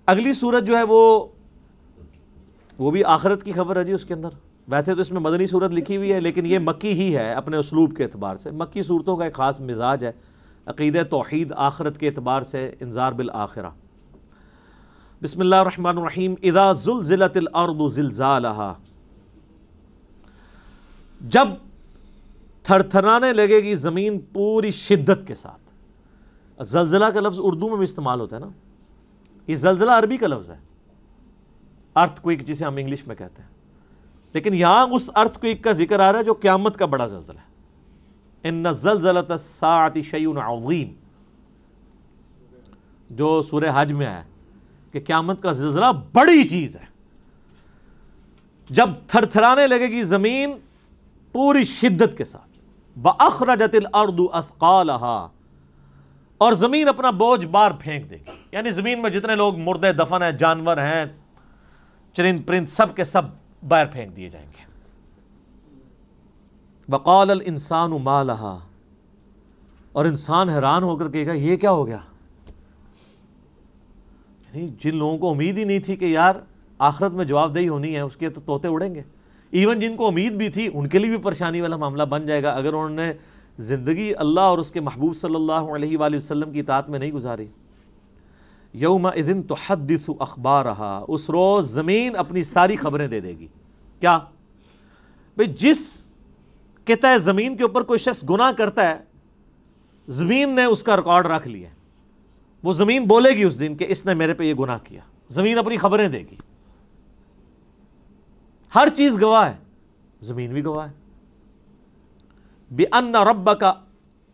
اگلی صورت جو ہے وہ بھی آخرت کی خبر ہے جی. اس کے اندر ویسے تو اس میں مدنی صورت لکھی ہوئی ہے لیکن یہ مکی ہی ہے اپنے اسلوب کے اعتبار سے. مکی صورتوں کا ایک خاص مزاج ہے, عقیدہ توحید آخرت کے اعتبار سے انذار بالآخرہ. بسم اللہ الرحمن الرحیم. اذا زلزلت الارض زلزالہا, جب تھر تھرانے لگے گی زمین پوری شدت کے ساتھ. زلزلہ کا لفظ اردو میں بھی استعمال ہوتا ہے نا, یہ زلزلہ عربی کا لفظ ہے, ارتھ کوئک جسے ہم انگلش میں کہتے ہیں, لیکن یہاں اس ارتھ کوئک کا ذکر آ رہا ہے جو قیامت کا بڑا زلزلہ ہے. ان زلزلۃ الساعۃ شیء عظیم, جو سورہ حج میں آیا کہ قیامت کا زلزلہ بڑی چیز ہے. جب تھر تھرانے لگے گی زمین پوری شدت کے ساتھ. وَأَخْرَجَتِ الْأَرْضُ أَثْقَالَهَا, اور زمین اپنا بوجھ بار پھینک دے گی. یعنی زمین میں جتنے لوگ مردے دفن ہیں, جانور ہیں, چرند پرند, سب کے سب باہر پھینک دیے جائیں گے. وَقَالَ الْإِنسَانُ مَا لَهَا, اور انسان حیران ہو کر کہے گا یہ کیا ہو گیا. یعنی جن لوگوں کو امید ہی نہیں تھی کہ یار آخرت میں جواب دہی ہونی ہے, اس کے تو طوطے اڑیں گے. ایون جن کو امید بھی تھی ان کے لیے بھی پریشانی والا معاملہ بن جائے گا اگر انہوں نے زندگی اللہ اور اس کے محبوب صلی اللہ علیہ وآلہ وسلم کی اطاعت میں نہیں گزاری. یومئذ تحدث اخبارہا, اس روز زمین اپنی ساری خبریں دے دے گی. کیا بھئی, جس کے تئے زمین کے اوپر کوئی شخص گناہ کرتا ہے, زمین نے اس کا ریکارڈ رکھ لیا ہے. وہ زمین بولے گی اس دن کہ اس نے میرے پہ یہ گناہ کیا. زمین اپنی خبریں دے گی, ہر چیز گواہ ہے, زمین بھی گواہ ہے. بِأَنَّ رَبَّكَ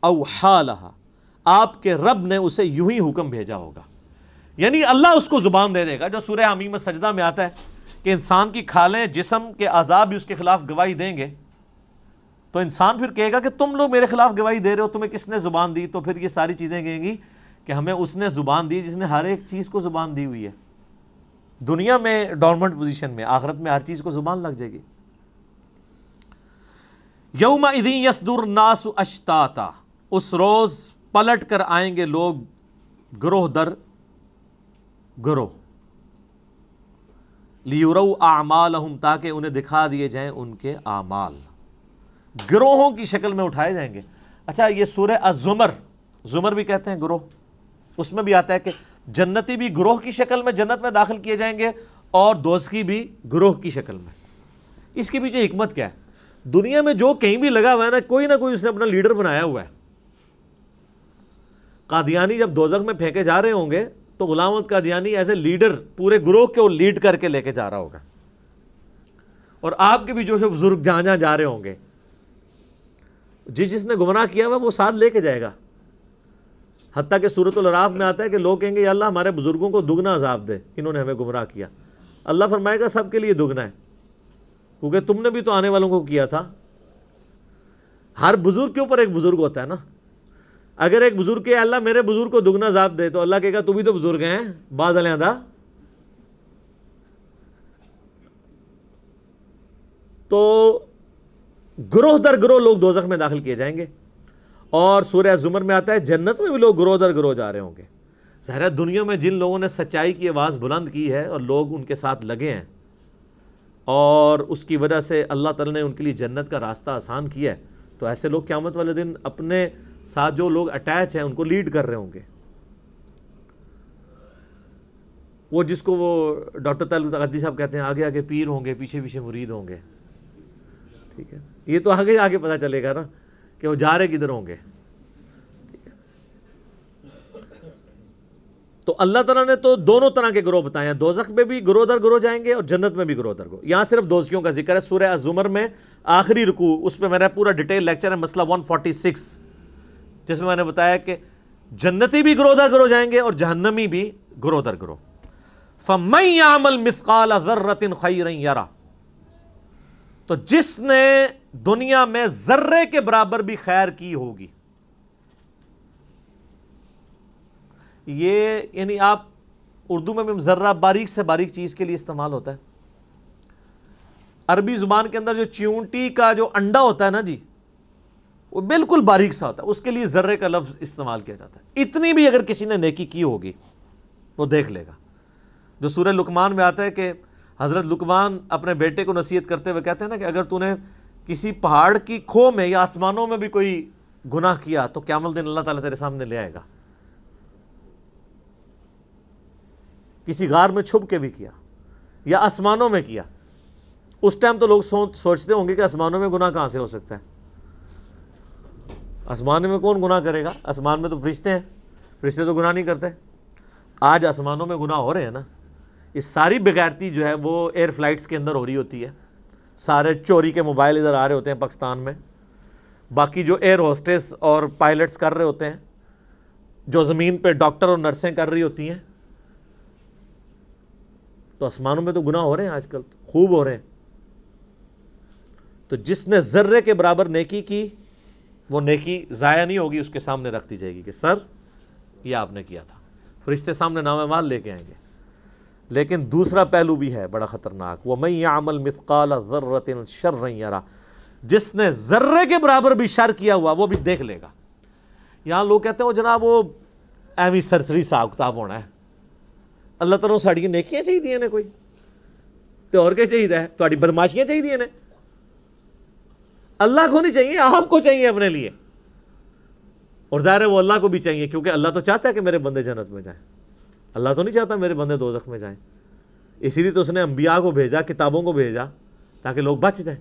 أَوْحَا لَهَا, آپ کے رب نے اسے یوں ہی حکم بھیجا ہوگا. یعنی اللہ اس کو زبان دے دے گا, جو سورہ حمیم سجدہ میں آتا ہے کہ انسان کی کھالیں, جسم کے اعضاء بھی اس کے خلاف گواہی دیں گے. تو انسان پھر کہے گا کہ تم لوگ میرے خلاف گواہی دے رہے ہو, تمہیں کس نے زبان دی؟ تو پھر یہ ساری چیزیں کہیں گی کہ ہمیں اس نے زبان دی جس نے ہر ایک چیز کو زبان دی ہوئی ہے. دنیا میں ڈورمنٹ پوزیشن میں, آخرت میں ہر چیز کو زبان لگ جائے گی. یومئذ یصدر الناس اشتاتا, اس روز پلٹ کر آئیں گے لوگ گروہ در گروہ. لیروا اعمالہم, تاکہ انہیں دکھا دیے جائیں ان کے اعمال. گروہوں کی شکل میں اٹھائے جائیں گے. اچھا, یہ سورہ الزمر, زمر بھی کہتے ہیں گروہ, اس میں بھی آتا ہے کہ جنتی بھی گروہ کی شکل میں جنت میں داخل کیے جائیں گے اور دوزخی بھی گروہ کی شکل میں. اس کے پیچھے حکمت کیا ہے؟ دنیا میں جو کہیں بھی لگا ہوا ہے نا, کوئی نہ کوئی اس نے اپنا لیڈر بنایا ہوا ہے. قادیانی جب دوزخ میں پھینکے جا رہے ہوں گے تو Ghulam Ahmad Qadiani is a leader پورے گروہ کو لیڈ کر کے لے کے جا رہا ہوگا. اور آپ کے بھی جو بزرگ جہاں جہاں جا رہے ہوں گے, جس نے گمراہ کیا ہوا وہ ساتھ لے کے جائے گا. حتیٰ کہ سورۃ الاعراف میں آتا ہے کہ لوگ کہیں گے یا اللہ ہمارے بزرگوں کو دگنا عذاب دے, انہوں نے ہمیں گمراہ کیا. اللہ فرمائے گا سب کے لیے دگنا ہے, کیونکہ تم نے بھی تو آنے والوں کو کیا تھا. ہر بزرگ کے اوپر ایک بزرگ ہوتا ہے نا. اگر ایک بزرگ کہ اللہ میرے بزرگ کو دگنا عذاب دے, تو اللہ کہے گا تو بھی تو بزرگ ہیں بعد علیحدہ. تو گروہ در گروہ لوگ دوزخ میں داخل کیے جائیں گے. اور سورہ زمر میں آتا ہے جنت میں بھی لوگ گروہ در گروہ جا رہے ہوں گے. ظاہر ہے دنیا میں جن لوگوں نے سچائی کی آواز بلند کی ہے اور لوگ ان کے ساتھ لگے ہیں, اور اس کی وجہ سے اللہ تعالیٰ نے ان کے لیے جنت کا راستہ آسان کیا ہے, تو ایسے لوگ قیامت والے دن اپنے ساتھ جو لوگ اٹیچ ہیں ان کو لیڈ کر رہے ہوں گے. وہ جس کو وہ ڈاکٹر طالب تقدی صاحب کہتے ہیں آگے آگے پیر ہوں گے, پیچھے پیچھے مرید ہوں گے. ٹھیک ہے, یہ تو آگے آگے پتہ چلے گا نا کہ وہ جا رہے کدھر ہوں گے. تو اللہ تعالیٰ نے تو دونوں طرح کے گروہ بتائے ہیں, دوزخ میں بھی گروہ در گروہ جائیں گے اور جنت میں بھی گروہ در گروہ. یہاں صرف دوزخیوں کا ذکر ہے. سورہ الزمر میں آخری رکوع, اس پہ میرا پورا ڈیٹیل لیکچر ہے, مسئلہ 146, جس میں نے بتایا کہ جنتی بھی گروہ در گروہ جائیں گے اور جہنمی بھی گروہ در گروہ. فَمَن يَعْمَلْ مِثْقَالَ ذَرَّةٍ خَيْرًا يَرَهُ, تو جس نے دنیا میں ذرے کے برابر بھی خیر کی ہوگی. یہ یعنی آپ اردو میں ذرہ باریک سے باریک چیز کے لیے استعمال ہوتا ہے. عربی زبان کے اندر جو چیونٹی کا جو انڈا ہوتا ہے نا جی, وہ بالکل باریک سا ہوتا ہے, اس کے لیے ذرے کا لفظ استعمال کیا جاتا ہے. اتنی بھی اگر کسی نے نیکی کی ہوگی وہ دیکھ لے گا. جو سورہ لقمان میں آتا ہے کہ حضرت لقمان اپنے بیٹے کو نصیحت کرتے ہوئے کہتے ہیں نا کہ اگر تو نے کسی پہاڑ کی کھو میں یا آسمانوں میں بھی کوئی گناہ کیا تو قیامت دن اللہ تعالیٰ تیرے سامنے لے آئے گا. کسی غار میں چھپ کے بھی کیا یا آسمانوں میں کیا. اس ٹائم تو لوگ سوچتے ہوں گے کہ آسمانوں میں گناہ کہاں سے ہو سکتا ہے؟ آسمان میں کون گناہ کرے گا؟ آسمان میں تو فرشتے ہیں، فرشتے تو گناہ نہیں کرتے. آج آسمانوں میں گناہ ہو رہے ہیں نا. یہ ساری بغیرتی جو ہے وہ ایئر فلائٹس کے اندر ہو رہی ہوتی ہے. سارے چوری کے موبائل ادھر آ رہے ہوتے ہیں پاکستان میں. باقی جو ایئر ہوسٹس اور پائلٹس کر رہے ہوتے ہیں، جو زمین پہ ڈاکٹر اور نرسیں کر رہی ہوتی ہیں. تو آسمانوں میں تو گناہ ہو رہے ہیں آج کل، خوب ہو رہے ہیں. تو جس نے ذرے کے برابر نیکی کی وہ نیکی ضائع نہیں ہوگی، اس کے سامنے رکھ دی جائے گی کہ سر یہ آپ نے کیا تھا. فرشتے سامنے نام اعمال لے کے آئیں گے. لیکن دوسرا پہلو بھی ہے بڑا خطرناک، وَمَن يَعْمَلْ مِثْقَالَ ذَرَّةٍ شَرًّا يَرَهُ، جس نے ذرے کے برابر بھی شر کیا ہوا وہ بھی دیکھ لے گا. یہاں لوگ کہتے ہیں وہ جناب وہ ایویں سرسری حساب کتاب ہونا ہے. اللہ تعالیٰ ساڑی نیکیاں چاہیے نے کوئی تو اور کیا چاہیے ہے؟ تھوڑی بدماشیاں چاہیے نے. اللہ کو نہیں چاہیے، آپ کو چاہیے اپنے لیے. اور ظاہر ہے وہ اللہ کو بھی چاہیے، کیونکہ اللہ تو چاہتا ہے کہ میرے بندے جنت میں جائیں. اللہ تو نہیں چاہتا میرے بندے دوزخ میں جائیں. اسی لیے تو اس نے انبیاء کو بھیجا، کتابوں کو بھیجا تاکہ لوگ بچ جائیں.